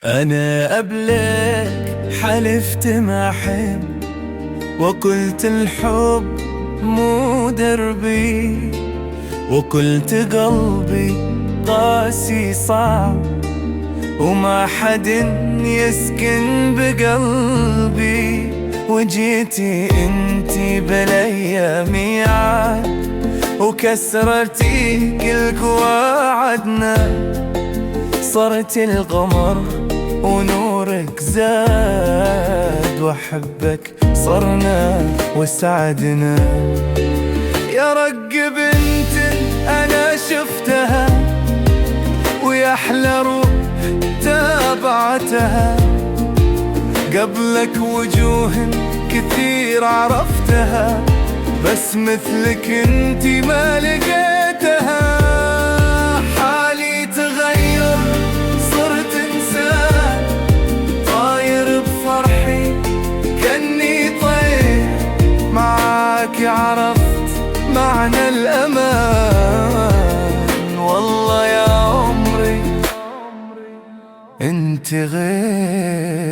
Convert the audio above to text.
أنا قبلك حلفت ما أحب، وقلت الحب مو دربي، وقلت قلبي قاسي صعب، وما حد يسكن بقلبي. وجيتي انتي بليا ميعاد، وكسرتي كل قواعدنا. صرت القمر ونورك زاد، وحبك صرنا وسعدنا. يا رق بنت أنا شفتها، ويا أحلى روح تابعتها. قبلك وجوه كثير عرفتها، بس مثلك انتي ما لقيتها. حالي تغير صرت إنسان طاير بفرحي كأني طير. معاك عرفت معنى الأمان، والله يا عمري انت غير.